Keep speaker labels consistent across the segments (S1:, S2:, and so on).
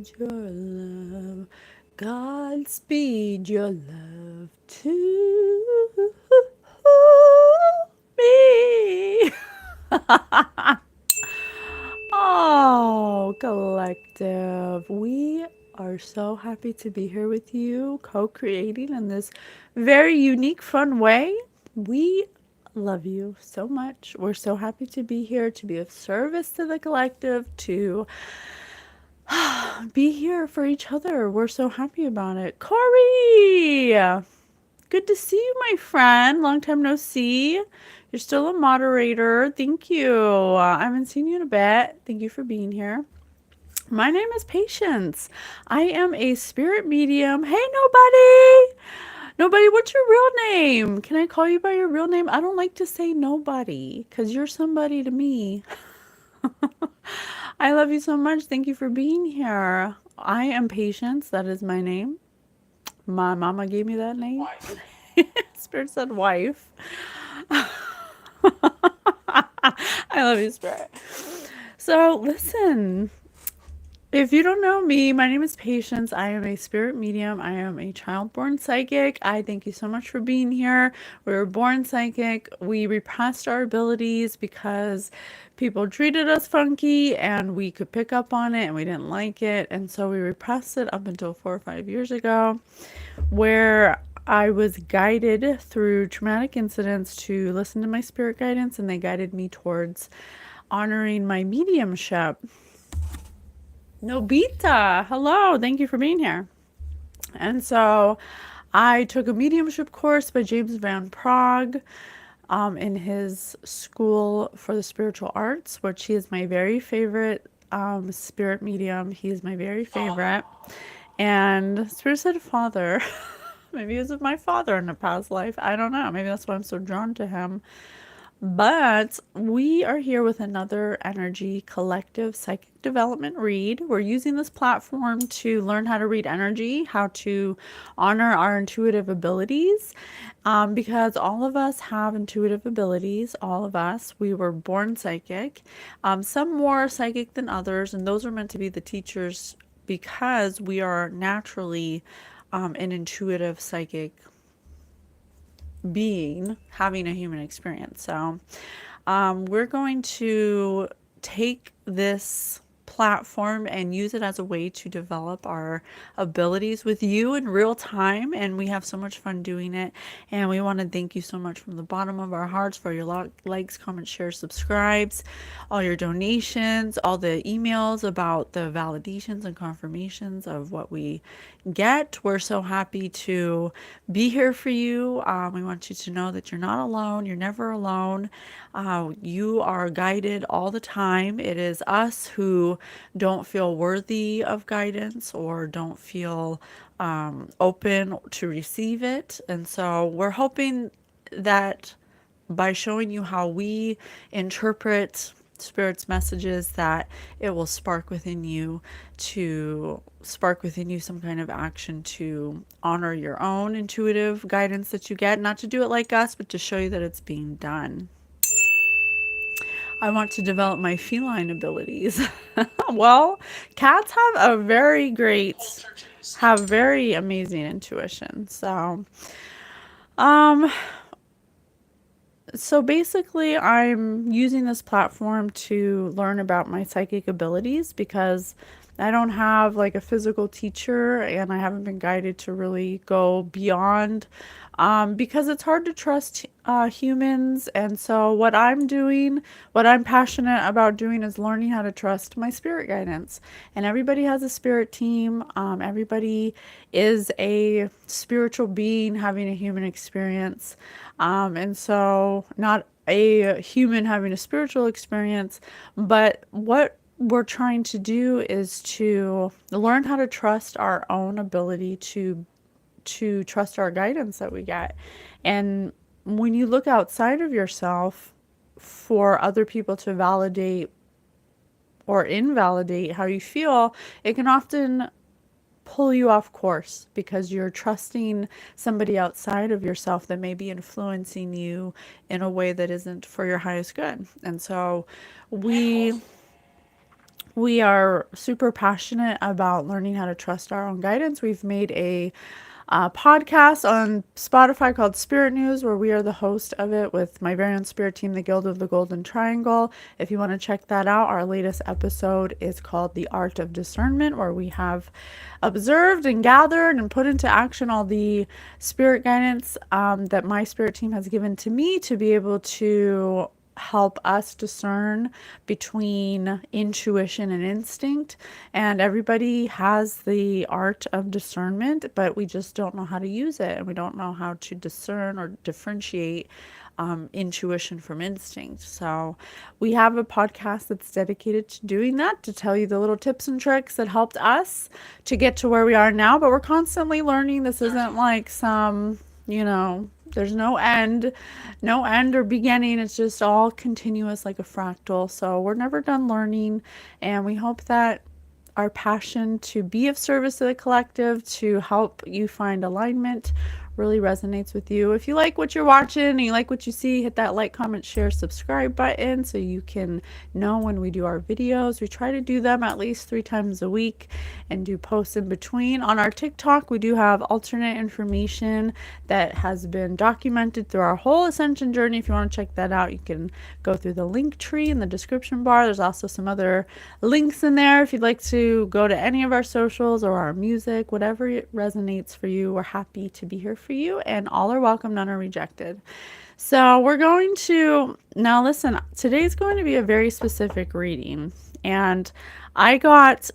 S1: Godspeed your love. Godspeed your love to me. Oh, collective. We are so happy to be here with you, co creating in this very unique, fun way. We love you so much. We're so happy to be here, to be of service to the collective, to be here for each other. We're so happy about it. Corey! Good to see you, my friend. Long time no see. You're still a moderator. Thank you. I haven't seen you in a bit. Thank you for being here. My name is Patience. I am a spirit medium. Hey, nobody. Nobody, what's your real name? Can I call you by your real name? I don't like to say nobody because you're somebody to me. I love you so much. Thank you for being here. I am Patience. That is my name. My mama gave me that name. Spirit said wife. I love you, Spirit. So, listen. If you don't know me, my name is Patience. I am a spirit medium. I am a child-born psychic. I thank you so much for being here. We were born psychic. We repressed our abilities because people treated us funky and we could pick up on it and we didn't like it. And so we repressed it up until 4 or 5 years ago, where I was guided through traumatic incidents to listen to my spirit guidance, and they guided me towards honoring my mediumship. Nobita, hello, thank you for being here. And so I took a mediumship course by James Van Praagh in his school for the spiritual arts, which he is my very favorite spirit medium. He is my very favorite. And Spirit said father. Maybe it was my father in a past life. I don't know. Maybe that's why I'm so drawn to him. But we are here with another energy collective psychic development read. We're using this platform to learn how to read energy, how to honor our intuitive abilities, because all of us have intuitive abilities. All of us, we were born psychic, some more psychic than others, and those are meant to be the teachers because we are naturally an intuitive psychic being having a human experience. So we're going to take this platform and use it as a way to develop our abilities with you in real time, and we have so much fun doing it. And we want to thank you so much from the bottom of our hearts for your likes, comments, shares, subscribes, all your donations, all the emails about the validations and confirmations of what we get. We're so happy to be here for you. We want you to know that you're not alone. You're never alone. You are guided all the time. It is us who don't feel worthy of guidance or don't feel open to receive it. And so we're hoping that by showing you how we interpret Spirit's messages, that it will spark within you some kind of action to honor your own intuitive guidance that you get, not to do it like us, but to show you that it's being done. I want to develop my feline abilities. Well, cats have very amazing intuition. So basically, I'm using this platform to learn about my psychic abilities because I don't have like a physical teacher and I haven't been guided to really go beyond because it's hard to trust humans. And so what I'm passionate about doing is learning how to trust my spirit guidance. And everybody has a spirit team. Everybody is a spiritual being having a human experience. And so not a human having a spiritual experience, but what we're trying to do is to learn how to trust our own ability to trust our guidance that we get. And when you look outside of yourself for other people to validate or invalidate how you feel, it can often pull you off course because you're trusting somebody outside of yourself that may be influencing you in a way that isn't for your highest good. And so we We are super passionate about learning how to trust our own guidance. We've made a podcast on Spotify called Spirit News, where we are the host of it with my very own spirit team, the Guild of the Golden Triangle. If you want to check that out, our latest episode is called The Art of Discernment, where we have observed and gathered and put into action all the spirit guidance that my spirit team has given to me to be able to help us discern between intuition and instinct. And everybody has the art of discernment, but we just don't know how to use it, and we don't know how to discern or differentiate intuition from instinct. So we have a podcast that's dedicated to doing that, to tell you the little tips and tricks that helped us to get to where we are now. But we're constantly learning. This isn't like some, there's no end or beginning. It's just all continuous like a fractal. So we're never done learning, and we hope that our passion to be of service to the collective, to help you find alignment, really resonates with you. If you like what you're watching and you like what you see, hit that like, comment, share, subscribe button so you can know when we do our videos. We try to do them at least 3 times a week and do posts in between. On our TikTok, we do have alternate information that has been documented through our whole ascension journey. If you want to check that out, you can go through the link tree in the description bar. There's also some other links in there if you'd like to go to any of our socials or our music, whatever resonates for you. We're happy to be here for you, and all are welcome, none are rejected. So we're going to now listen. Today's going to be a very specific reading, and I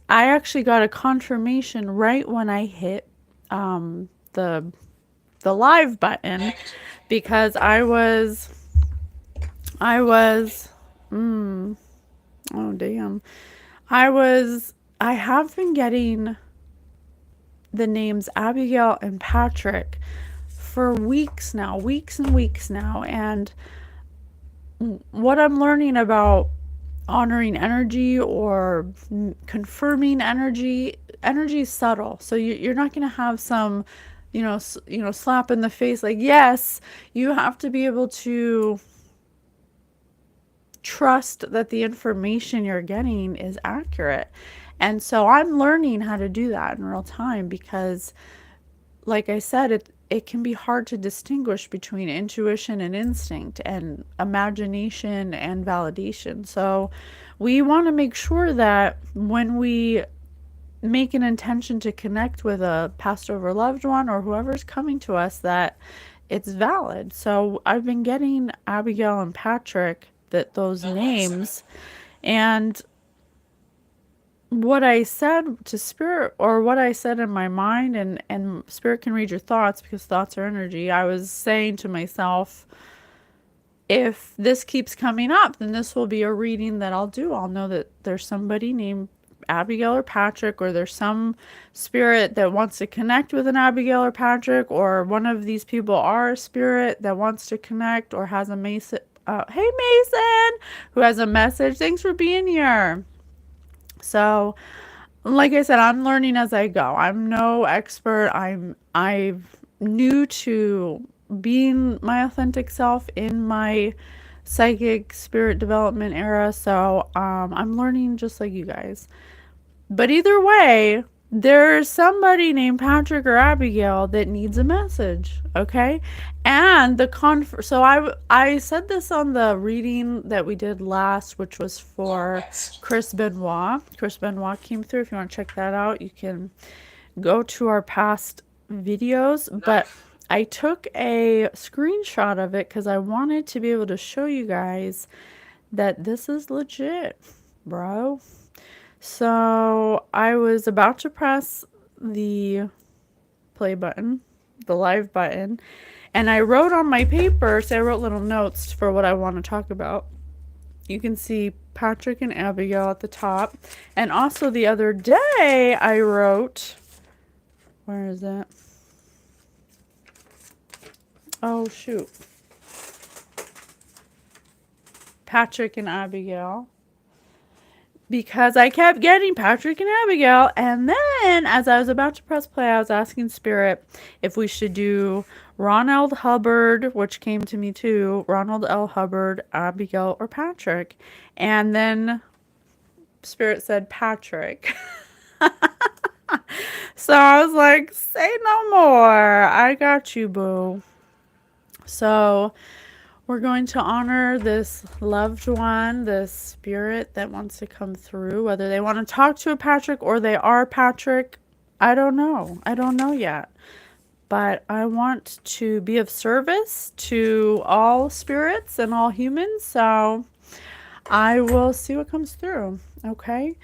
S1: actually got a confirmation right when I hit the live button, because I was oh damn, I have been getting the names Abigail and Patrick for weeks and weeks now. And what I'm learning about honoring energy or confirming energy is subtle. So you're not going to have some, slap in the face like, yes. You have to be able to trust that the information you're getting is accurate. And so I'm learning how to do that in real time, because like I said, it can be hard to distinguish between intuition and instinct and imagination and validation. So we want to make sure that when we make an intention to connect with a passed over loved one or whoever's coming to us, that it's valid. So I've been getting Abigail and Patrick, those names, and what I said to spirit, or what I said in my mind, and spirit can read your thoughts because thoughts are energy. I was saying to myself, if this keeps coming up, then this will be a reading that I'll do. I'll know that there's somebody named Abigail or Patrick, or there's some spirit that wants to connect with an Abigail or Patrick, or one of these people are a spirit that wants to connect or has a Mason. Hey Mason, who has a message. Thanks for being here. So, like I said, I'm learning as I go. I'm no expert. I'm new to being my authentic self in my psychic spirit development era. So, I'm learning just like you guys. But either way, there's somebody named Patrick or Abigail that needs a message, okay? And so I said this on the reading that we did last, which was for Chris Benoit. Chris Benoit came through. If you want to check that out, you can go to our past videos. But I took a screenshot of it because I wanted to be able to show you guys that this is legit, bro. So I was about to press the play button, the live button, and I wrote on my paper, so I wrote little notes for what I want to talk about. You can see Patrick and Abigail at the top. And also the other day I wrote, where is it? Oh, shoot. Patrick and Abigail. Because I kept getting Patrick and Abigail. And then as I was about to press play, I was asking Spirit if we should do Ronald Hubbard, which came to me too. Ronald L. Hubbard, Abigail, or Patrick. And then Spirit said Patrick. So I was like, say no more. I got you, boo. So we're going to honor this loved one, this spirit that wants to come through, whether they want to talk to a Patrick or they are Patrick. I don't know. I don't know yet. But I want to be of service to all spirits and all humans. So I will see what comes through. Okay.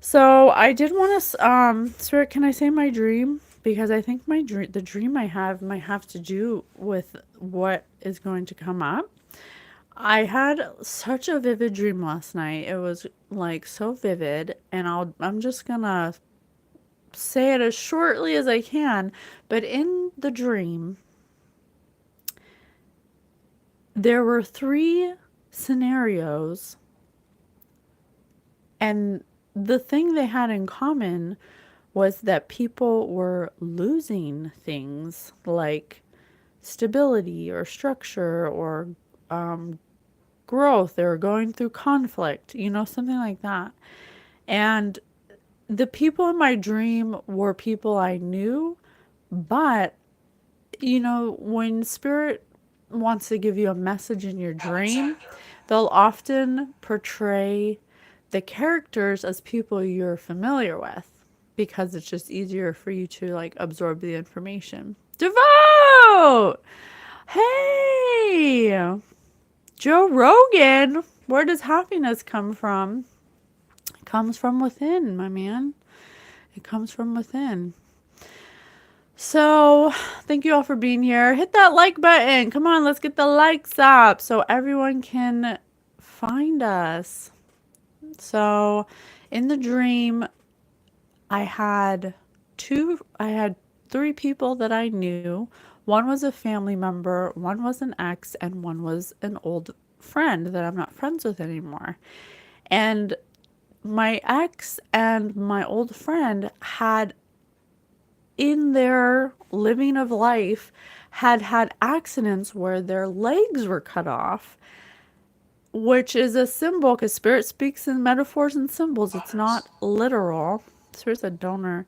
S1: So I did want to, Spirit, can I say my dream? Because I think the dream I have might have to do with what is going to come up. I had such a vivid dream last night. It was like so vivid, and I'm just gonna say it as shortly as I can. But in the dream, there were 3 scenarios, and the thing they had in common was that people were losing things like stability or structure or growth. They were going through conflict, something like that. And the people in my dream were people I knew, but, when Spirit wants to give you a message in your dream, they'll often portray the characters as people you're familiar with because it's just easier for you to like absorb the information. Devote! Hey! Joe Rogan! Where does happiness come from? It comes from within, my man. It comes from within. So, thank you all for being here. Hit that like button. Come on, let's get the likes up so everyone can find us. So, in the dream, I had 3 people that I knew. One was a family member, one was an ex, and one was an old friend that I'm not friends with anymore. And my ex and my old friend had, in their living of life, had accidents where their legs were cut off, which is a symbol because Spirit speaks in metaphors and symbols. It's not literal. Spirit's a donor.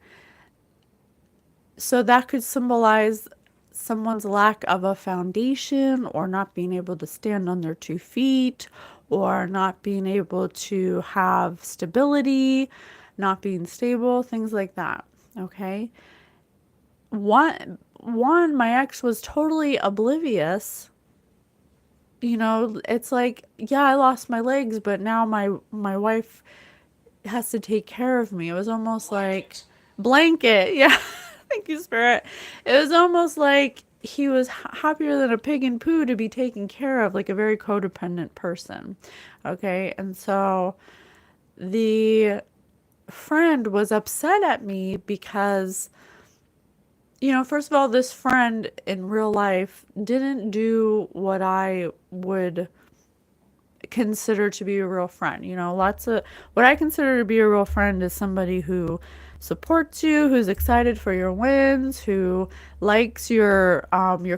S1: So that could symbolize someone's lack of a foundation or not being able to stand on their 2 feet or not being able to have stability, not being stable, things like that. Okay. One, my ex was totally oblivious. It's like, yeah, I lost my legs, but now my wife has to take care of me. It was almost like blanket. Yeah. Thank you, Spirit. It was almost like he was happier than a pig in poo to be taken care of, like a very codependent person. Okay. And so the friend was upset at me because, first of all, this friend in real life didn't do what I would consider to be a real friend. What I consider to be a real friend is somebody who supports you, who's excited for your wins, who likes your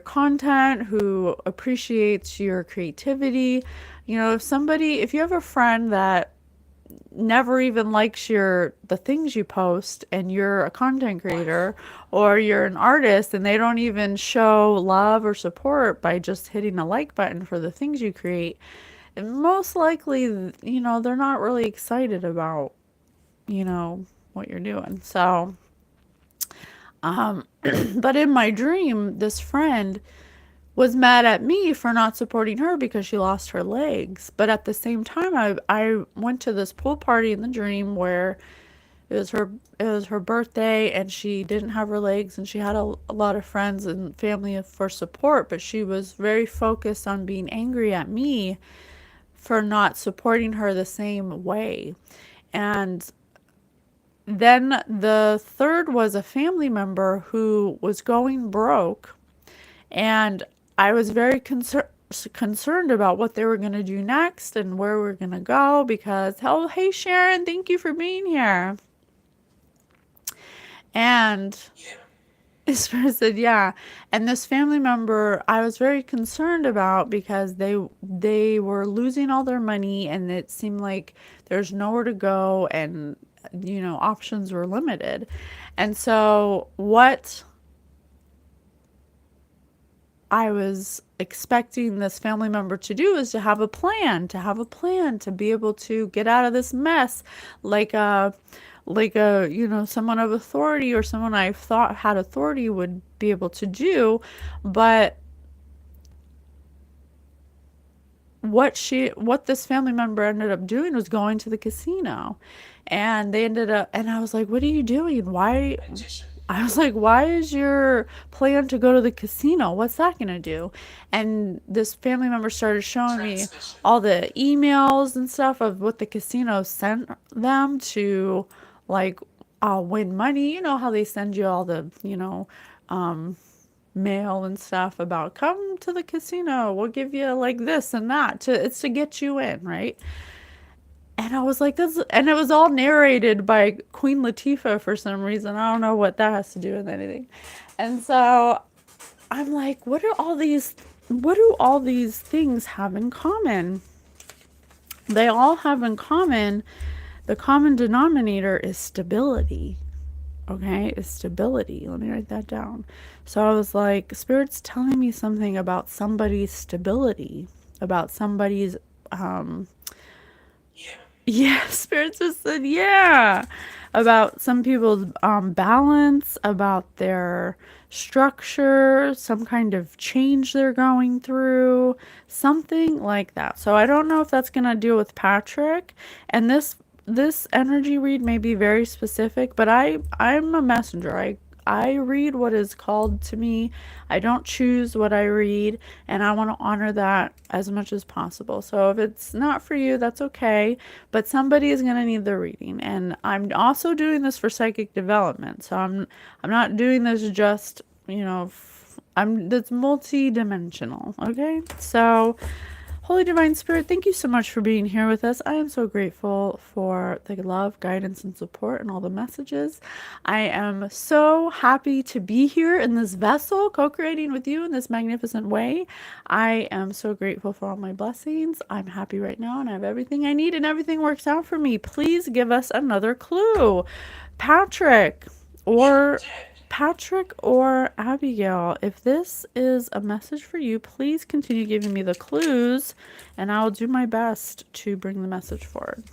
S1: content, who appreciates your creativity. If you have a friend that never even likes the things you post and you're a content creator or you're an artist and they don't even show love or support by just hitting a like button for the things you create, most likely, they're not really excited about, what you're doing. So, but in my dream, this friend was mad at me for not supporting her because she lost her legs. But at the same time, I went to this pool party in the dream where it was her birthday and she didn't have her legs and she had a lot of friends and family for support, but she was very focused on being angry at me for not supporting her the same way. And then the third was a family member who was going broke, and I was very concerned about what they were going to do next and where we we're going to go because, oh, hey, Sharon, thank you for being here. And Spirit said, yeah. And this family member I was very concerned about because they were losing all their money and it seemed like there's nowhere to go and options were limited. And so what I was expecting this family member to do is to have a plan, to be able to get out of this mess, like someone of authority or someone I thought had authority would be able to do. But what this family member ended up doing was going to the casino, and they ended up, and I was like, what are you doing? Why? I was like, why is your plan to go to the casino? What's that going to do? And this family member started showing me all the emails and stuff of what the casino sent them to, like, win money. You know how they send you all the, mail and stuff about come to the casino. We'll give you like this and that. It's to get you in, right? And I was like, this, and it was all narrated by Queen Latifah for some reason. I don't know what that has to do with anything. And so I'm like, what do all these things have in common? They all have in common, the common denominator is stability. Okay, is stability. Let me write that down. So I was like, Spirit's telling me something about somebody's stability, about somebody's yeah, Spirit just said, yeah, about some people's balance, about their structure, some kind of change they're going through, something like that. So I don't know if that's going to deal with Patrick. And this energy read may be very specific, but I'm a messenger. I read what is called to me. I don't choose what I read, and I want to honor that as much as possible. So if it's not for you, that's okay, but somebody is going to need the reading. And I'm also doing this for psychic development. So I'm not doing this just, that's multi-dimensional, okay? So Holy Divine Spirit, thank you so much for being here with us. I am so grateful for the love, guidance, and support and all the messages. I am so happy to be here in this vessel, co-creating with you in this magnificent way. I am so grateful for all my blessings. I'm happy right now and I have everything I need and everything works out for me. Please give us another clue. Patrick or Patrick or Abigail, if this is a message for you, please continue giving me the clues and I'll do my best to bring the message forward.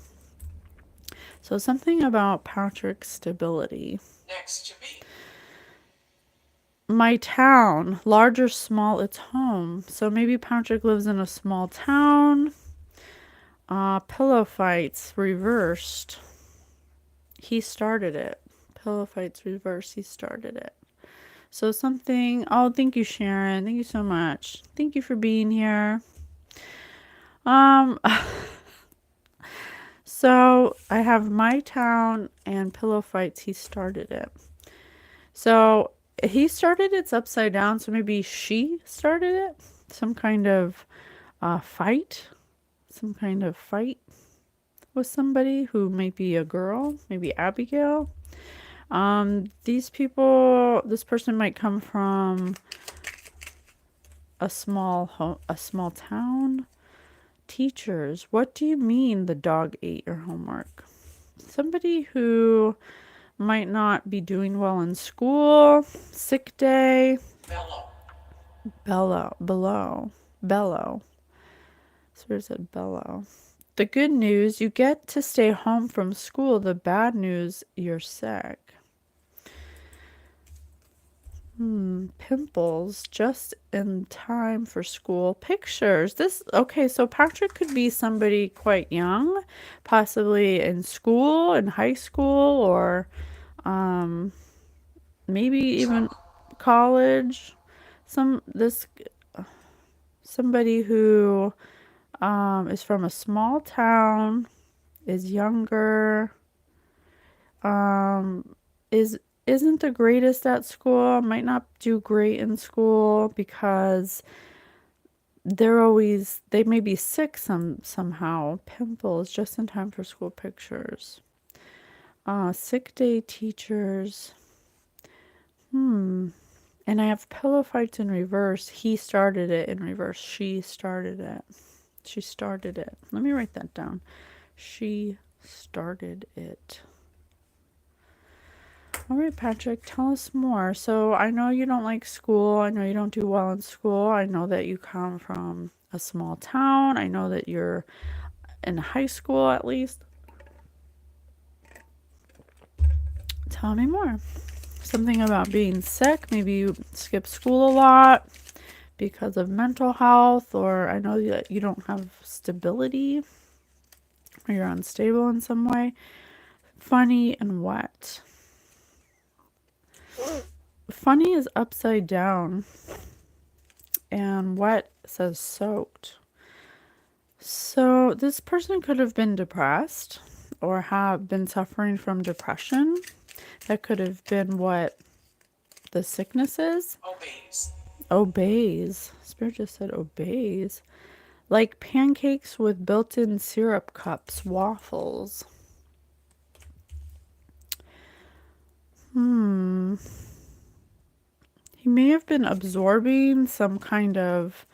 S1: So something about Patrick's stability. Next to me. My town, large or small, it's home. So maybe Patrick lives in a small town. Pillow fights reversed. He started it. Pillow fights reversed. He started it. So something, oh, thank you, Sharon. Thank you so much. Thank you for being here. So I have my town and pillow fights. He started it. So he started it's upside down. So maybe she started it. Some kind of fight. Some kind of fight with somebody who might be a girl, maybe Abigail. This person might come from a small town. Teachers, what do you mean the dog ate your homework? Somebody who might not be doing well in school, sick day. Bellow. Spirit said bellow. The good news, you get to stay home from school. The bad news, you're sick. Pimples just in time for school. Pictures. Okay, so Patrick could be somebody quite young, possibly in school, in high school, or maybe even college. Somebody who is from a small town, is younger, isn't the greatest at school, might not do great in school because they may be sick somehow. Pimples just in time for school. Pictures. Sick day teachers. And I have pillow fights in reverse. He started it in reverse. She started it. She started it. Let me write that down. She started it. All right, Patrick, tell us more. So I know you don't like school. I know you don't do well in school. I know that you come from a small town. I know that you're in high school at least. Tell me more. Something about being sick. Maybe you skip school a lot because of mental health, or I know that you don't have stability or you're unstable in some way. Funny and wet. Funny is upside down, and wet says soaked. So this person could have been depressed or have been suffering from depression. That could have been what the sickness is. Obeys. Spirit just said obeys. Like pancakes with built-in syrup cups, waffles. He may have been absorbing some kind of,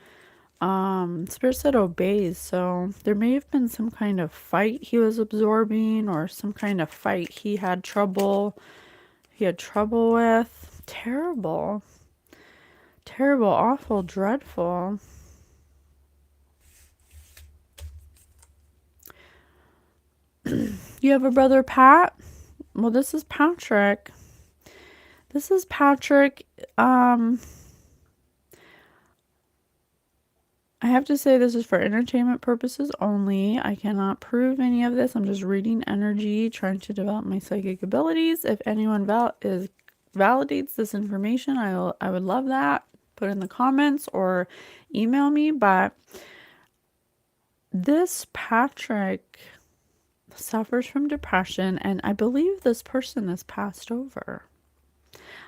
S1: Spirit said obeys, so there may have been some kind of fight he was absorbing, or some kind of fight he had trouble with. Terrible. Terrible, awful, dreadful. You have a brother, Pat? Well, this is Patrick. This is Patrick. I have to say this is for entertainment purposes only. I cannot prove any of this. I'm just reading energy, trying to develop my psychic abilities. If anyone validates this information, I would love that. Put in the comments or email me. But this Patrick suffers from depression, and I believe this person is passed over.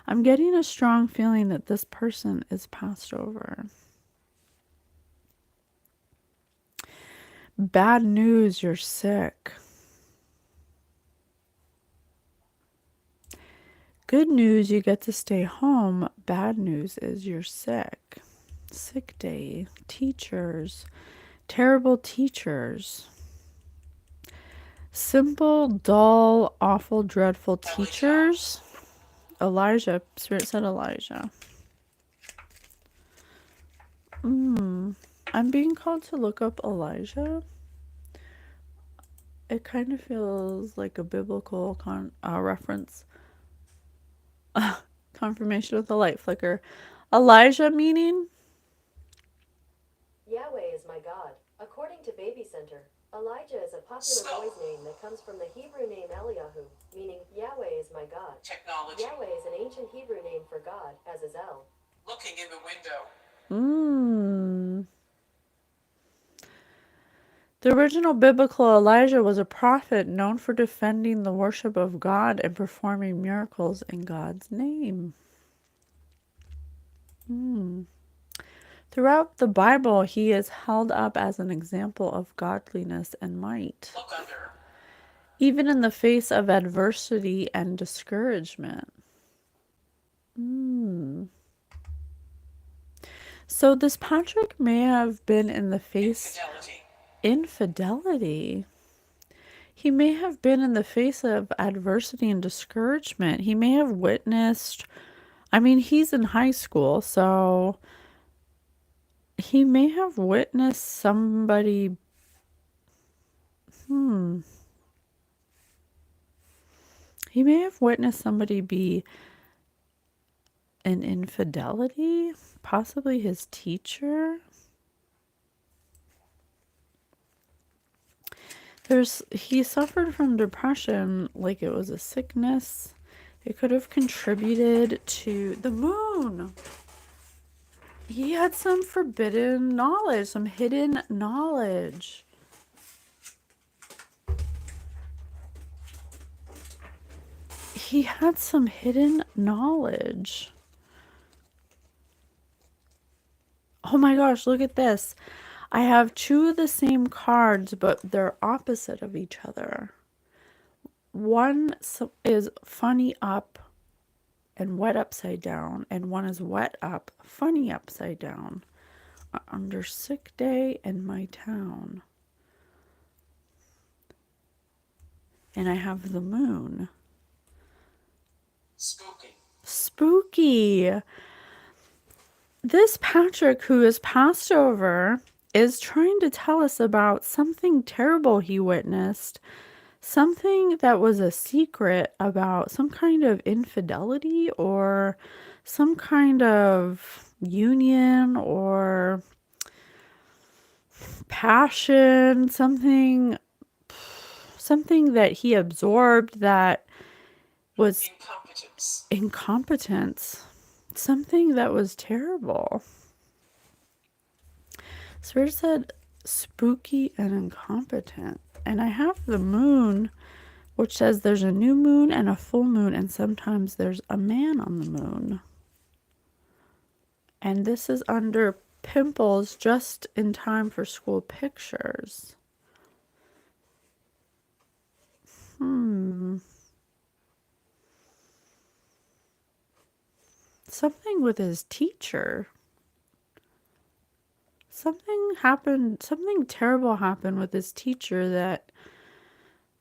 S1: I'm getting a strong feeling that this person is passed over. Bad news, you're sick. Good news, you get to stay home. Bad news is you're sick. Sick day. Teachers. Terrible teachers. Simple, dull, awful, dreadful teachers. Elijah. Spirit said Elijah. I'm being called to look up Elijah. It kind of feels like a biblical reference. Confirmation with a light flicker. Elijah meaning?
S2: Yahweh is my God. According to Baby Center, Elijah is a popular boy's name that comes from the Hebrew name Eliyahu, meaning Yahweh is my God. Technology. Yahweh is an ancient Hebrew name for God, as is El. Looking in the window.
S1: The original biblical Elijah was a prophet known for defending the worship of God and performing miracles in God's name. Throughout the Bible, he is held up as an example of godliness and might, even in the face of adversity and discouragement. So this Patrick may have been in the face infidelity. He may have been in the face of adversity and discouragement. He may have witnessed, I mean, he's in high school, so he may have witnessed somebody, he may have witnessed somebody be an infidelity, possibly his teacher. He suffered from depression like it was a sickness. It could have contributed to the moon. He had some forbidden knowledge, some hidden knowledge. He had some hidden knowledge. Oh my gosh, look at this. I have two of the same cards, but they're opposite of each other. One is funny up, and wet upside down, and one is wet up, funny upside down. Under sick day in my town. And I have the moon.
S3: Spooky.
S1: Spooky. This Patrick, who is passed over, is trying to tell us about something terrible he witnessed. Something that was a secret about some kind of infidelity or some kind of union or passion, something that he absorbed that was incompetence, something that was terrible. Spirit said spooky and incompetent. And I have the moon, which says there's a new moon and a full moon, and sometimes there's a man on the moon. And this is under pimples, just in time for school pictures. Something with his teacher. Something terrible happened with his teacher that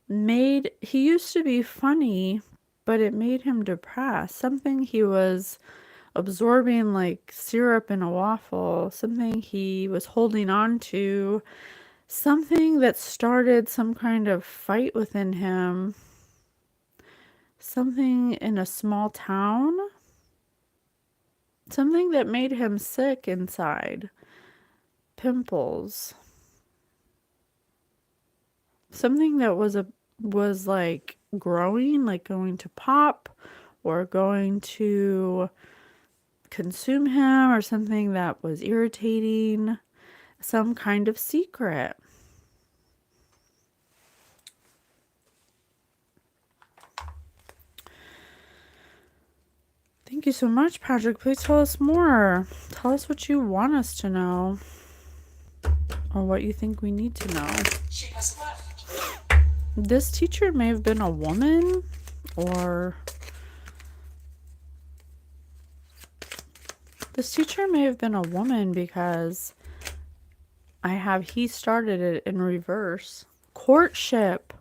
S1: he used to be funny, but it made him depressed. Something he was absorbing like syrup in a waffle, something he was holding on to, something that started some kind of fight within him, something in a small town, something that made him sick inside, pimples, something that was like growing, like going to pop or going to consume him, or something that was irritating, some kind of secret. Thank you so much, Patrick. Please tell us more. Tell us what you want us to know, or what you think we need to know.
S3: She has left.
S1: This teacher may have been a woman, or this teacher may have been a woman, because he started it in reverse. Courtship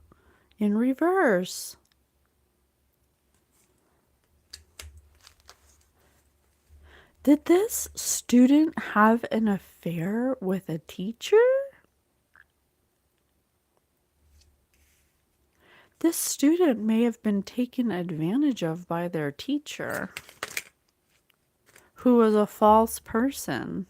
S1: in reverse. Did this student have an affair with a teacher? This student may have been taken advantage of by their teacher, who was a false person.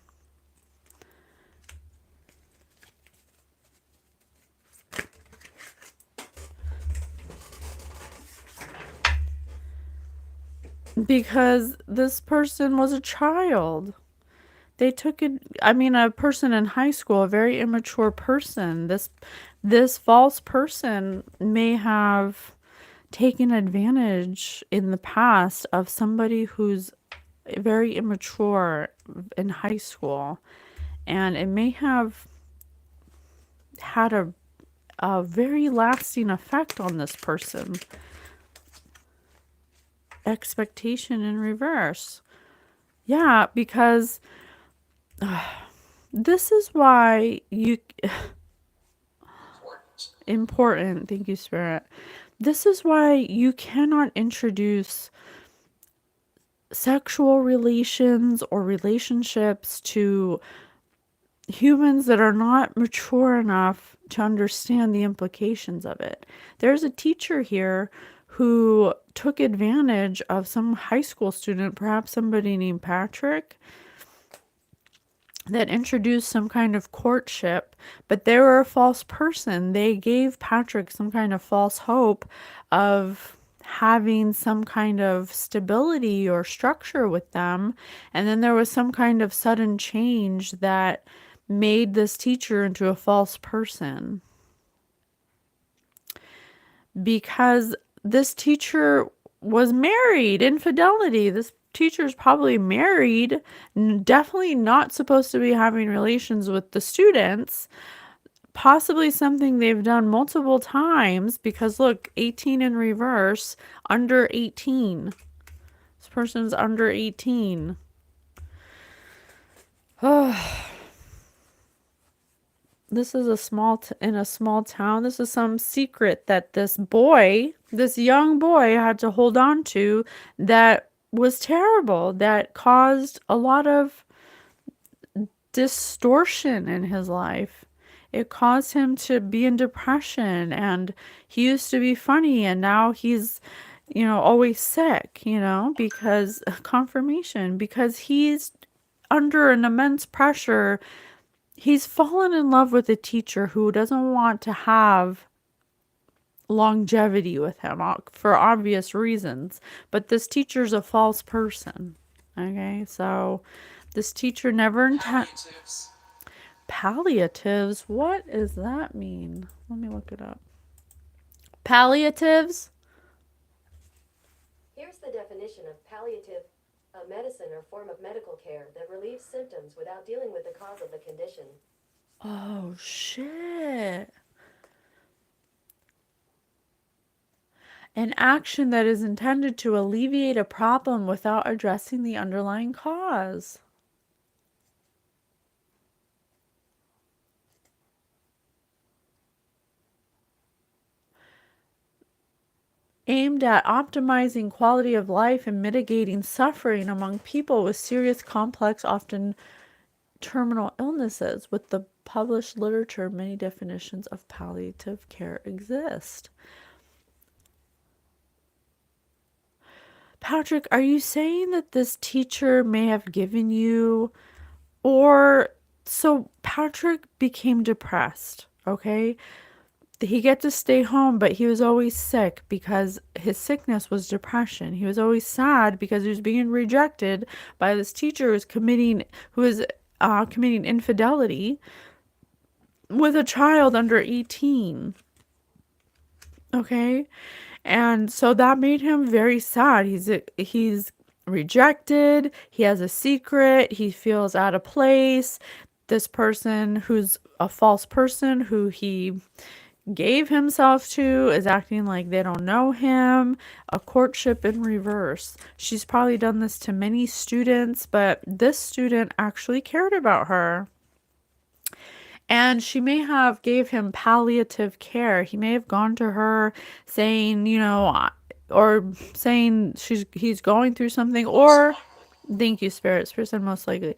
S1: Because this person was a child. They took it, a person in high school, a very immature person. This false person may have taken advantage in the past of somebody who's very immature in high school. And it may have had a very lasting effect on this person. Expectation in reverse. Yeah, because this is why important. Thank you, Spirit. This is why you cannot introduce sexual relations or relationships to humans that are not mature enough to understand the implications of it. There's a teacher here who took advantage of some high school student, perhaps somebody named Patrick, that introduced some kind of courtship, but they were a false person. They gave Patrick some kind of false hope of having some kind of stability or structure with them, and then there was some kind of sudden change that made this teacher into a false person. Because this teacher was married, infidelity. This teacher's probably married, definitely not supposed to be having relations with the students, possibly something they've done multiple times, because look, 18 in reverse, under 18. This person's under 18. Oh, this is in a small town. This is some secret that this young boy had to hold on to that was terrible, that caused a lot of distortion in his life. It caused him to be in depression, and he used to be funny, and now he's, always sick, because confirmation, because he's under an immense pressure. He's fallen in love with a teacher who doesn't want to have longevity with him for obvious reasons. But this teacher's a false person. Okay, so this teacher never intended. Palliatives? What does that mean? Let me look it up. Palliatives?
S2: Here's the definition of palliative: a medicine or form of medical care that relieves symptoms without dealing with the cause of the condition.
S1: Oh, shit. An action that is intended to alleviate a problem without addressing the underlying cause. Aimed at optimizing quality of life and mitigating suffering among people with serious, complex, often terminal illnesses. With the published literature, many definitions of palliative care exist. Patrick, are you saying that this teacher may have given you, so Patrick became depressed, okay? He got to stay home, but he was always sick because his sickness was depression. He was always sad because he was being rejected by this teacher who was committing infidelity with a child under 18. Okay? And so that made him very sad. He's rejected. He has a secret. He feels out of place. This person who's a false person who he gave himself to is acting like they don't know him. A courtship in reverse. She's probably done this to many students, but this student actually cared about her. And she may have gave him palliative care. He may have gone to her saying, or saying he's going through something, or thank you, Spirit. Spirit said most likely.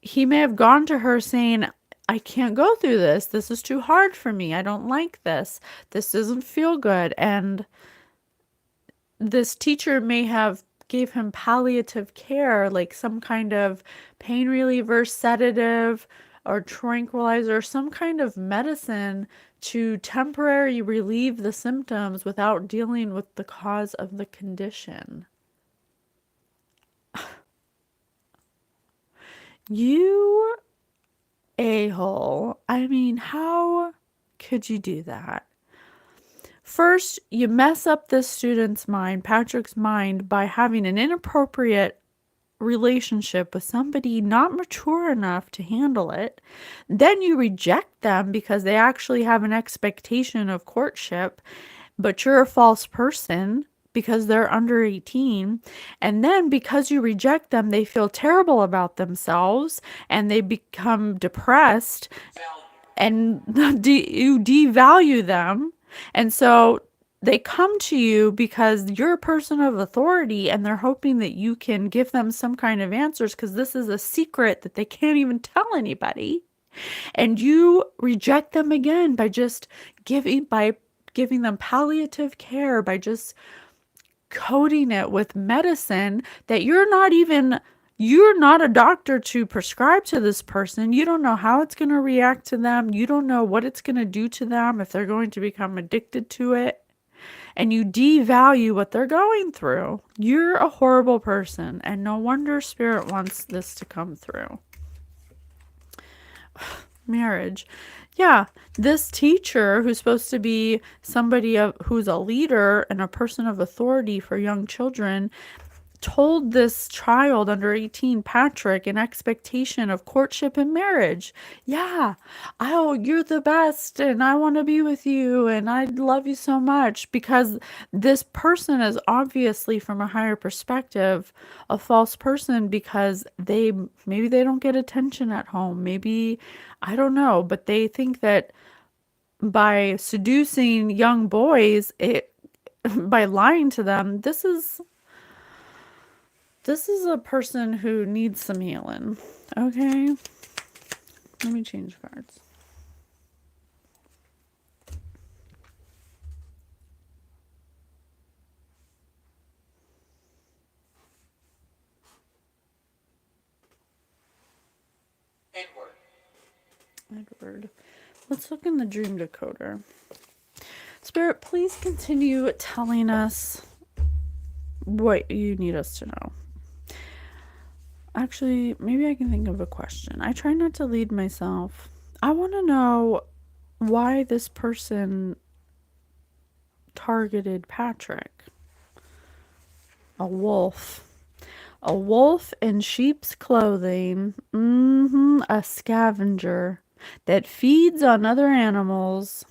S1: He may have gone to her saying, I can't go through this. This is too hard for me. I don't like this. This doesn't feel good. And this teacher may have gave him palliative care, like some kind of pain reliever, sedative, or tranquilizer, some kind of medicine to temporarily relieve the symptoms without dealing with the cause of the condition. You a-hole. I mean, how could you do that? First, you mess up this student's mind, Patrick's mind, by having an inappropriate relationship with somebody not mature enough to handle it. Then you reject them because they actually have an expectation of courtship, but you're a false person because they're under 18. And then because you reject them, they feel terrible about themselves and they become depressed and you devalue them. And so they come to you because you're a person of authority and they're hoping that you can give them some kind of answers because this is a secret that they can't even tell anybody. And you reject them again by just giving them palliative care, by just coating it with medicine that you're not a doctor to prescribe to this person. You don't know how it's going to react to them. You don't know what it's going to do to them, if they're going to become addicted to it. And you devalue what they're going through. You're a horrible person, and no wonder Spirit wants this to come through. Marriage. Yeah, this teacher who's supposed to be somebody who's a leader and a person of authority for young children told this child under 18, Patrick, an expectation of courtship and marriage. Yeah, oh, you're the best, and I want to be with you, and I love you so much, because this person is obviously, from a higher perspective, a false person, because maybe they don't get attention at home. Maybe, I don't know, but they think that by seducing young boys, by lying to them, this is a person who needs some healing. Okay? Let me change cards. Edward. Let's look in the dream decoder. Spirit, please continue telling us what you need us to know. Actually, maybe I can think of a question. I try not to lead myself. I want to know why this person targeted Patrick. A wolf. A wolf in sheep's clothing. A scavenger that feeds on other animals,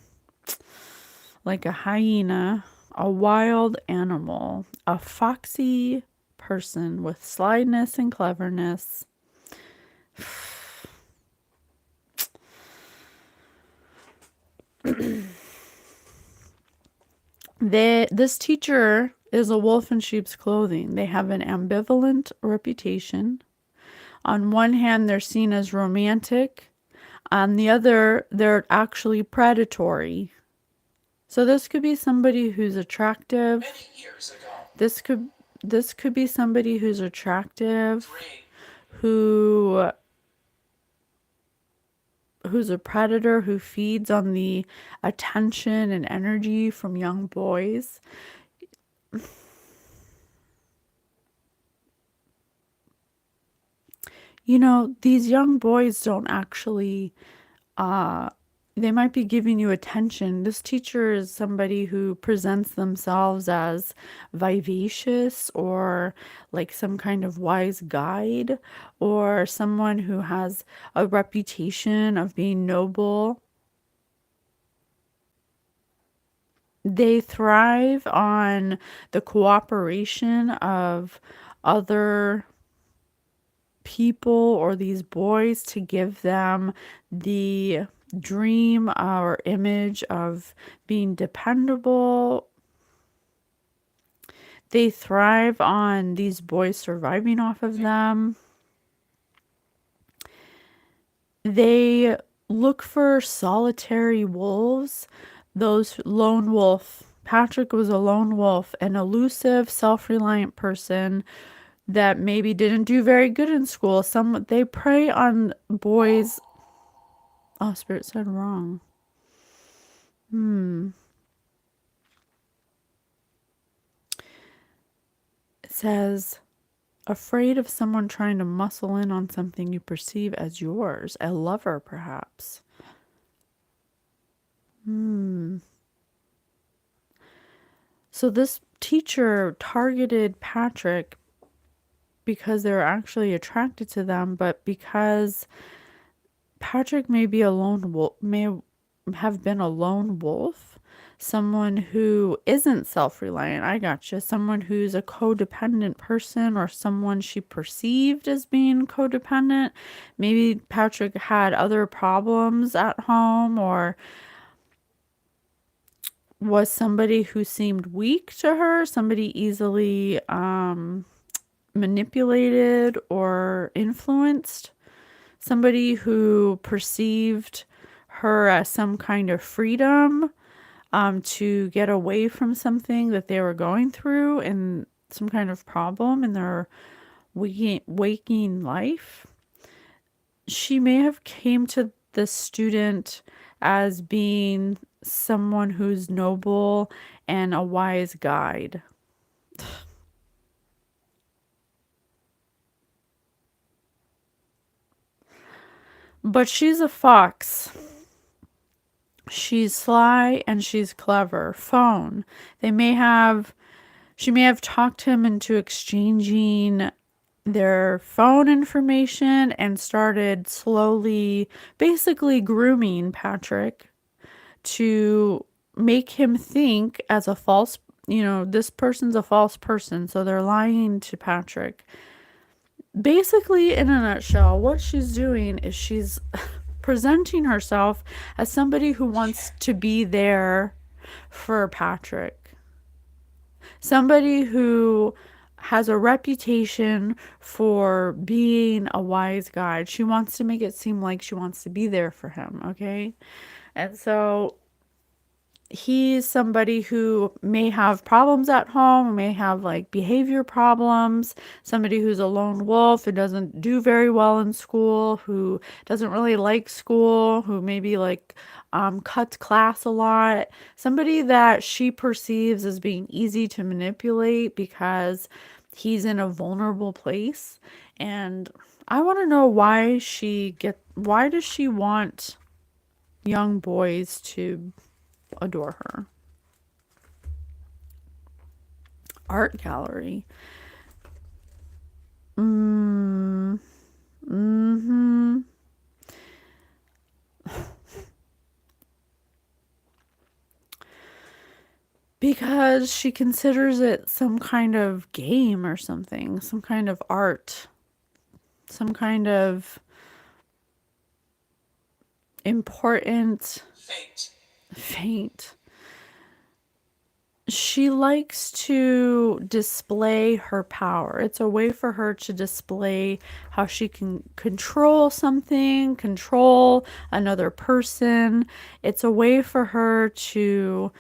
S1: like a hyena, a wild animal, a foxy person with slyness and cleverness. This teacher is a wolf in sheep's clothing. They have an ambivalent reputation. On one hand, they're seen as romantic. On the other, they're actually predatory. So this could be somebody who's attractive. Many years ago. This could be somebody who's attractive, who's a predator, who feeds on the attention and energy from young boys. You know, these young boys don't actually, they might be giving you attention. This teacher is somebody who presents themselves as vivacious, or like some kind of wise guide, or someone who has a reputation of being noble. They thrive on the cooperation of other people or these boys to give them the dream or image of being dependable. They thrive on these boys surviving off of them. They look for solitary wolves, those lone wolf. Patrick was a lone wolf, an elusive, self-reliant person that maybe didn't do very good in school. They prey on boys. Oh, Spirit said wrong. It says, afraid of someone trying to muscle in on something you perceive as yours, a lover perhaps. So this teacher targeted Patrick because they were actually attracted to them, but because Patrick may be a lone wolf, may have been a lone wolf, someone who isn't self-reliant. I gotcha. Someone who's a codependent person, or someone she perceived as being codependent. Maybe Patrick had other problems at home, or was somebody who seemed weak to her, somebody easily manipulated or influenced, somebody who perceived her as some kind of freedom to get away from something that they were going through, and some kind of problem in their waking life. She may have came to this student as being someone who's noble and a wise guide. But she's a fox. She's sly and she's clever. Phone. They may have She may have talked him into exchanging their phone information and started slowly, basically grooming Patrick to make him think as a false, this person's a false person. So they're lying to Patrick. Basically, in a nutshell, what she's doing is she's presenting herself as somebody who wants to be there for Patrick. Somebody who has a reputation for being a wise guide. She wants to make it seem like she wants to be there for him, okay? And so he's somebody who may have problems at home, may have like behavior problems, somebody who's a lone wolf, who doesn't do very well in school, who doesn't really like school, who maybe like cuts class a lot, somebody that she perceives as being easy to manipulate because he's in a vulnerable place. And I want to know why does she want young boys to adore her? Art gallery. Mm-hmm. Because she considers it some kind of game or something, some kind of art, some kind of important feint. She likes to display her power. It's a way for her to display how she can control something, control another person. It's a way for her to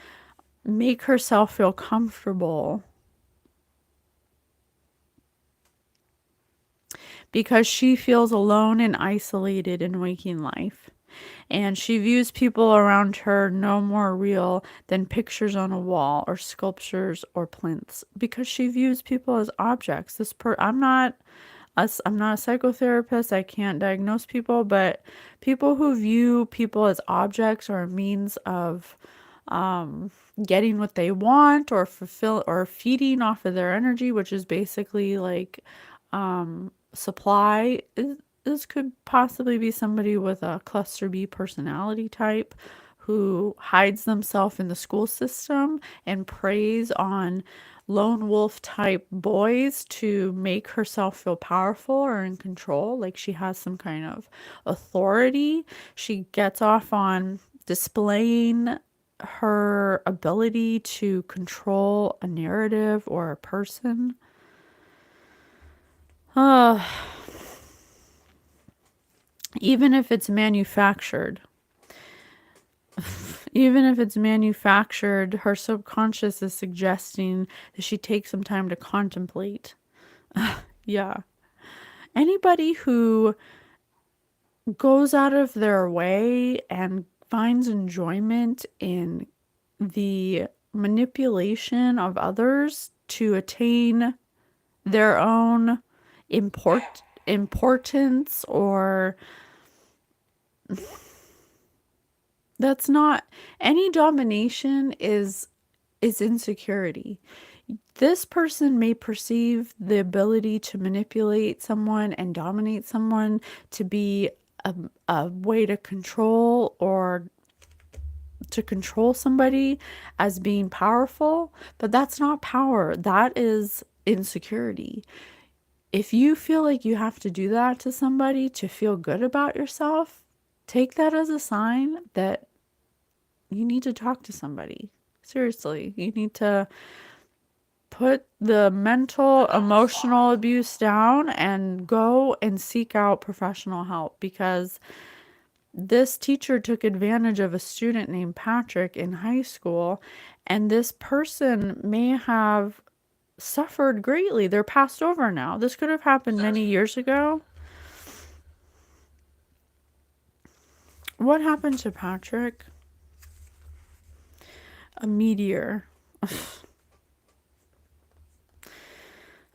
S1: make herself feel comfortable because she feels alone and isolated in waking life. And she views people around her no more real than pictures on a wall or sculptures or plinths, because she views people as objects. I'm not a psychotherapist. I can't diagnose people, but people who view people as objects or a means of getting what they want or fulfill or feeding off of their energy, which is basically like supply. This could possibly be somebody with a cluster B personality type who hides themselves in the school system and preys on lone wolf type boys to make herself feel powerful or in control, like she has some kind of authority. She gets off on displaying her ability to control a narrative or a person. Uh, even if it's manufactured. Even if it's manufactured, her subconscious is suggesting that she take some time to contemplate. Yeah. Anybody who goes out of their way and finds enjoyment in the manipulation of others to attain their own importance, or that's not any domination is insecurity. This person may perceive the ability to manipulate someone and dominate someone to be a way to control or to control somebody as being powerful, but that's not power. That is insecurity. If you feel like you have to do that to somebody to feel good about yourself, take that as a sign that you need to talk to somebody. Seriously, you need to put the mental, emotional abuse down and go and seek out professional help, because this teacher took advantage of a student named Patrick in high school, and this person may have suffered greatly. They're passed over now. This could have happened many years ago. What happened to Patrick? A meteor.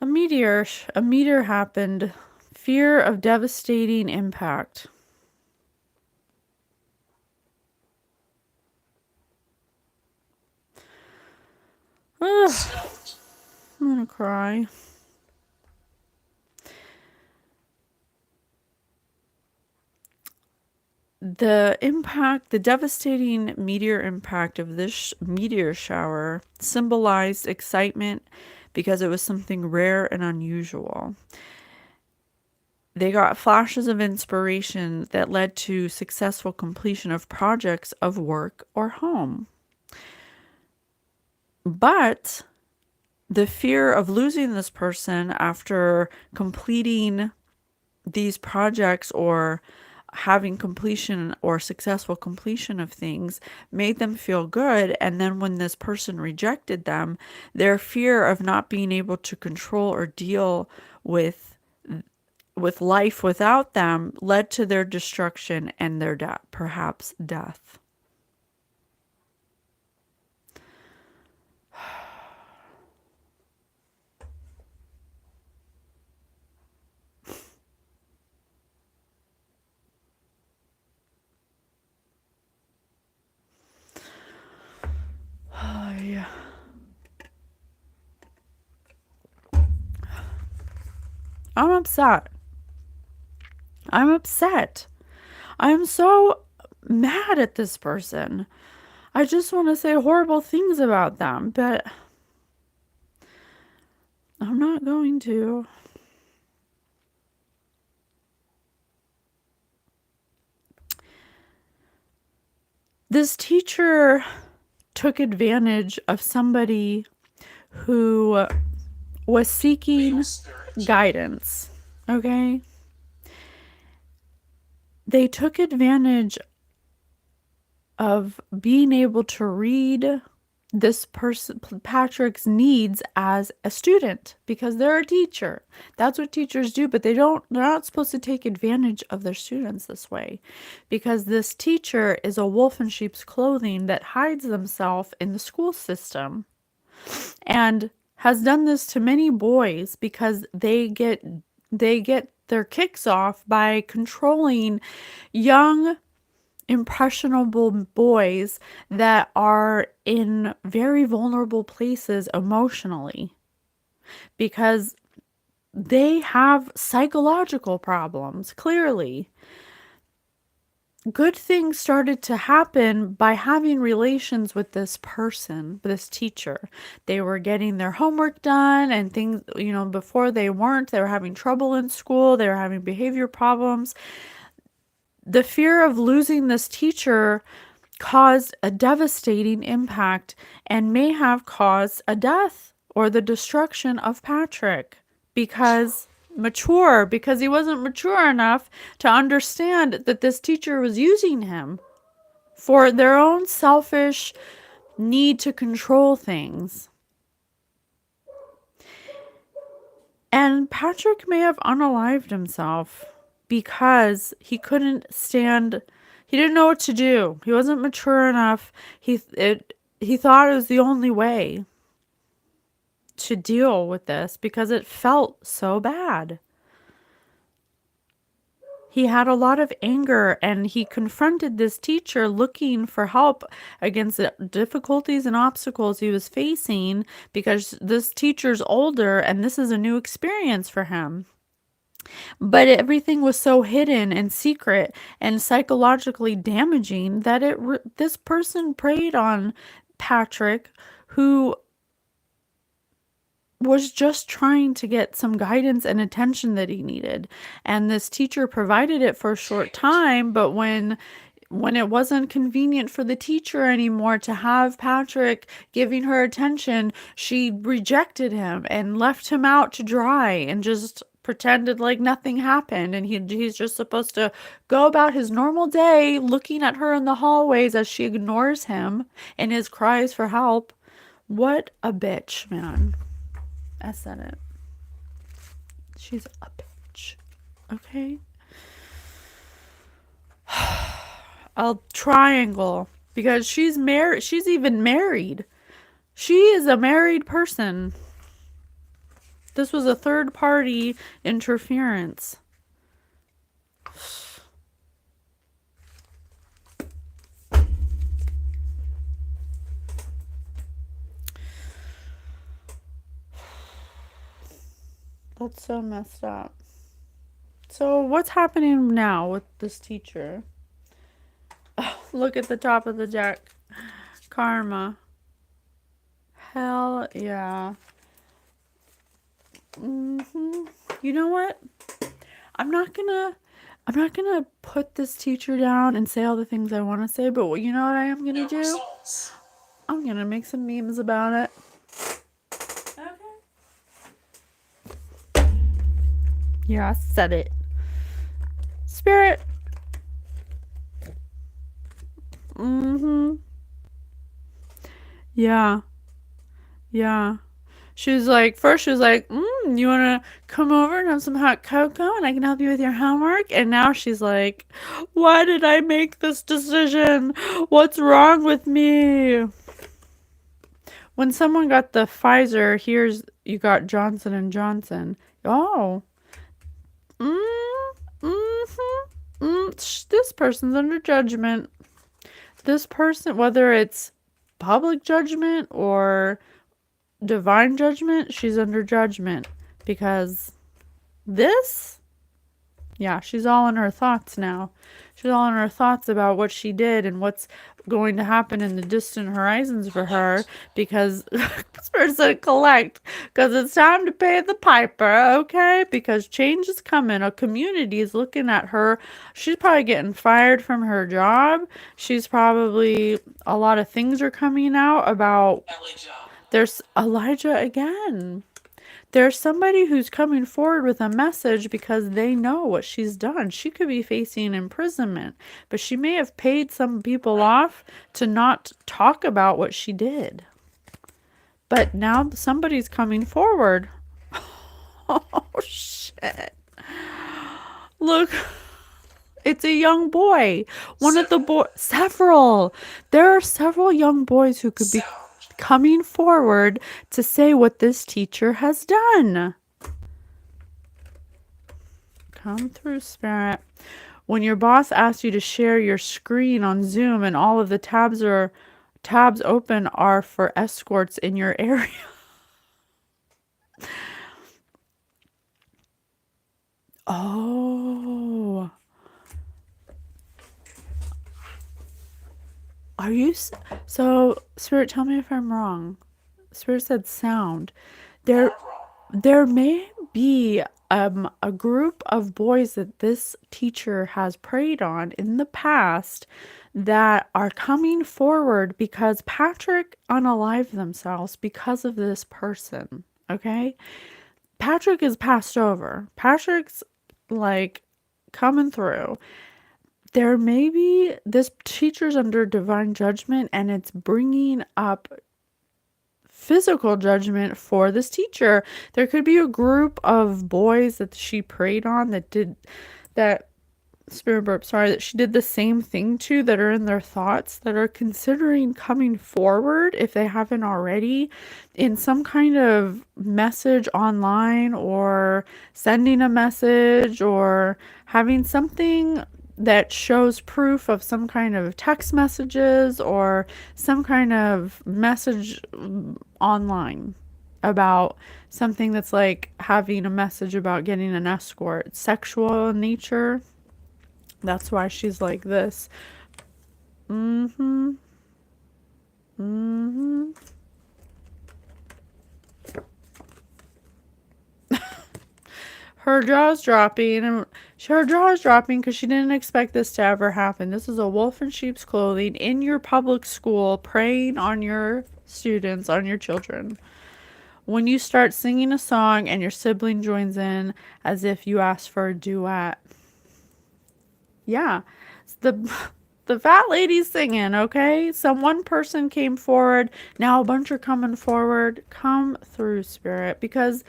S1: A meteor happened. Fear of devastating impact. Ugh. I'm gonna cry. The devastating meteor impact of this meteor shower symbolized excitement because it was something rare and unusual. They got flashes of inspiration that led to successful completion of projects of work or home. But the fear of losing this person after completing these projects or having completion or successful completion of things made them feel good. And then when this person rejected them, their fear of not being able to control or deal with life without them led to their destruction and their perhaps death. Oh, yeah. I'm upset. I'm upset. I'm so mad at this person. I just want to say horrible things about them, but I'm not going to. This teacher took advantage of somebody who was seeking guidance, okay? They took advantage of being able to read this person, Patrick's needs as a student, because they're a teacher. That's what teachers do, but they're not supposed to take advantage of their students this way, because this teacher is a wolf in sheep's clothing that hides themselves in the school system and has done this to many boys because they get their kicks off by controlling young impressionable boys that are in very vulnerable places emotionally because they have psychological problems, clearly. Good things started to happen by having relations with this person, this teacher. They were getting their homework done and things, before they weren't. They were having trouble in school. They were having behavior problems. The fear of losing this teacher caused a devastating impact and may have caused a death or the destruction of Patrick because he wasn't mature enough to understand that this teacher was using him for their own selfish need to control things. And Patrick may have unalived himself because he didn't know what to do. He wasn't mature enough. He thought it was the only way to deal with this because it felt so bad. He had a lot of anger and he confronted this teacher looking for help against the difficulties and obstacles he was facing because this teacher's older and this is a new experience for him. But everything was so hidden and secret and psychologically damaging that this person preyed on Patrick, who was just trying to get some guidance and attention that he needed. And this teacher provided it for a short time, but when it wasn't convenient for the teacher anymore to have Patrick giving her attention, she rejected him and left him out to dry and just pretended like nothing happened. And he's just supposed to go about his normal day looking at her in the hallways as she ignores him and his cries for help. What a bitch, man. I said it. She's a bitch. Okay? A triangle. Because she's married. She's even married. She is a married person. This was a third party interference. That's so messed up. So what's happening now with this teacher? Look at the top of the deck. Karma. Hell yeah. You know what? I'm not gonna I'm not gonna put this teacher down and say all the things I want to say, but you know what I am gonna do? I'm gonna make some memes about it. Okay. Yeah, I said it. Spirit. Mm-hmm. Yeah. Yeah. First she was like, you want to come over and have some hot cocoa and I can help you with your homework? And now she's like, why did I make this decision? What's wrong with me? When someone got the Pfizer, you got Johnson and Johnson. Oh, this person's under judgment. This person, whether it's public judgment or divine judgment, she's under judgment because this, yeah, she's all in her thoughts now. She's all in her thoughts about what she did and what's going to happen in the distant horizons for her because Spirit said collect because it's time to pay the piper, okay? Because change is coming. A community is looking at her. She's probably getting fired from her job. She's probably, a lot of things are coming out about, there's Elijah again. There's somebody who's coming forward with a message because they know what she's done. She could be facing imprisonment, but she may have paid some people off to not talk about what she did. But now somebody's coming forward. Oh, shit. Look, it's a young boy. One of the boys, several. There are several young boys who could be coming forward to say what this teacher has done. Come through, Spirit. When your boss asks you to share your screen on Zoom and all of the tabs open are for escorts in your area. Oh. Are you so Spirit, tell me if I'm wrong. Spirit said sound. There may be a group of boys that this teacher has preyed on in the past that are coming forward because Patrick unalived themselves because of this person. Okay? Patrick is passed over. Patrick's like coming through. There may be this teacher's under divine judgment and it's bringing up physical judgment for this teacher. There could be a group of boys that she preyed on that spirit burp, sorry, that she did the same thing to, that are in their thoughts, that are considering coming forward if they haven't already in some kind of message online or sending a message or having something that shows proof of some kind of text messages or some kind of message online about something that's like having a message about getting an escort, sexual in nature. That's why she's like this. Mm-hmm. Mm-hmm. Her jaw's dropping, and her jaw is dropping because she didn't expect this to ever happen. This is a wolf in sheep's clothing in your public school, preying on your students, on your children. When you start singing a song and your sibling joins in as if you asked for a duet. Yeah, the fat lady's singing, okay? One person came forward, now a bunch are coming forward. Come through, Spirit, because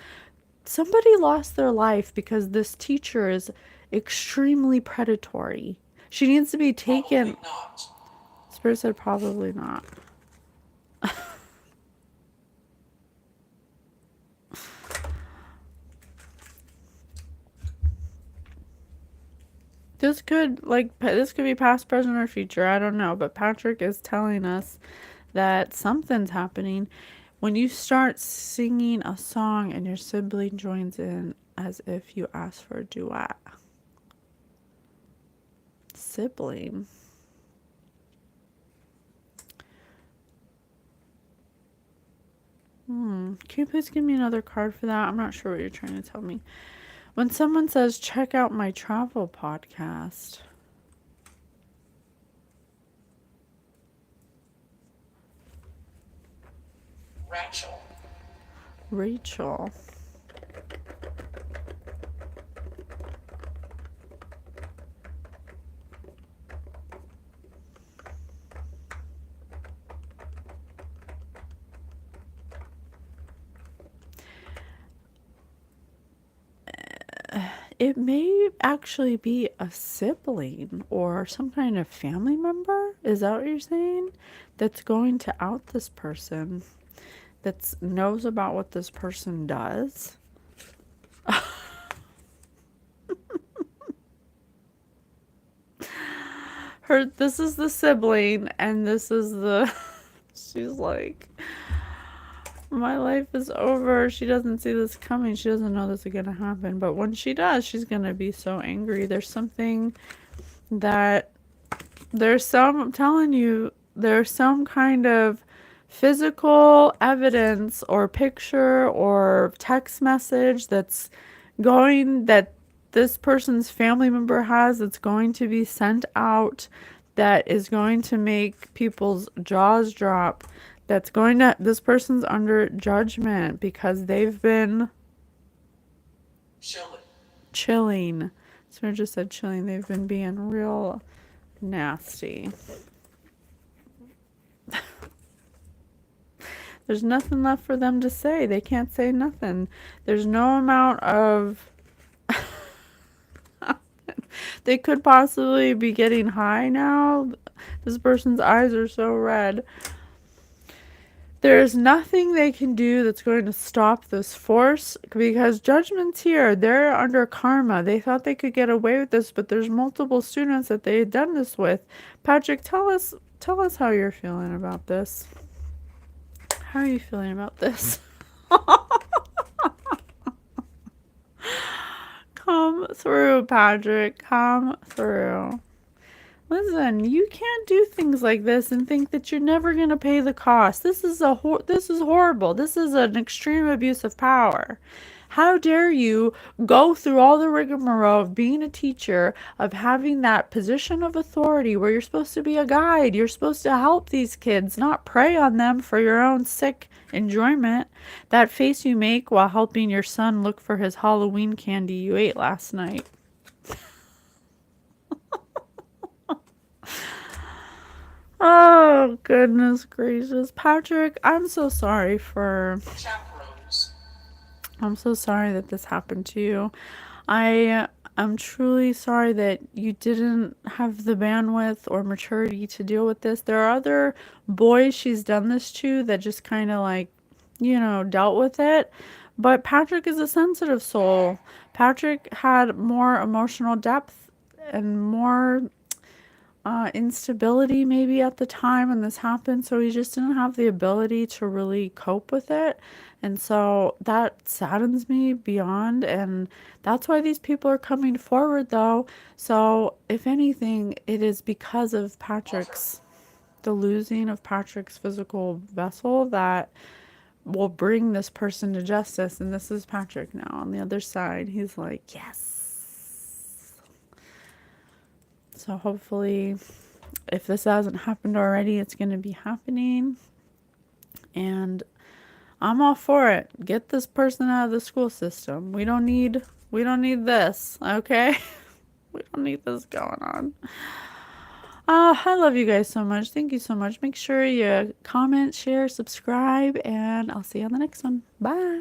S1: somebody lost their life because this teacher is extremely predatory. She needs to be taken. Spirit said probably not. This could be past, present, or future. I don't know. But Patrick is telling us that something's happening. When you start singing a song and your sibling joins in as if you asked for a duet. Sibling. Can you please give me another card for that? I'm not sure what you're trying to tell me. When someone says, check out my travel podcast. Rachel. It may actually be a sibling or some kind of family member. Is that what you're saying? That's going to out this person. That knows about what this person does. This is the sibling, and this is the, she's like, my life is over. She doesn't see this coming. She doesn't know this is going to happen. But when she does, she's going to be so angry. There's something that, I'm telling you, there's some kind of physical evidence or picture or text message that this person's family member has, that's going to be sent out, that is going to make people's jaws drop, this person's under judgment because they've been chilling. So I just said chilling. They've been being real nasty. There's nothing left for them to say. They can't say nothing. There's no amount of they could possibly be getting high now. This person's eyes are so red. There's nothing they can do that's going to stop this force because judgment's here. They're under karma. They thought they could get away with this, but there's multiple students that they had done this with. Patrick, tell us how you're feeling about this. How are you feeling about this? Come through, Patrick. Come through. Listen, you can't do things like this and think that you're never going to pay the cost. This is horrible. This is an extreme abuse of power. How dare you go through all the rigmarole of being a teacher, of having that position of authority where you're supposed to be a guide. You're supposed to help these kids, not prey on them for your own sick enjoyment. That face you make while helping your son look for his Halloween candy you ate last night. Oh, goodness gracious. Patrick, I'm so sorry that this happened to you. I'm truly sorry that you didn't have the bandwidth or maturity to deal with this. There are other boys she's done this to that just kind of like, dealt with it. But Patrick is a sensitive soul. Patrick had more emotional depth and more instability maybe at the time when this happened, so he just didn't have the ability to really cope with it, and so that saddens me beyond, and that's why these people are coming forward though. So if anything, it is because of the losing of Patrick's physical vessel that will bring this person to justice. And this is Patrick now on the other side. He's like, yes. So hopefully, if this hasn't happened already, it's going to be happening. And I'm all for it. Get this person out of the school system. We don't need this, okay? We don't need this going on. I love you guys so much. Thank you so much. Make sure you comment, share, subscribe, and I'll see you on the next one. Bye.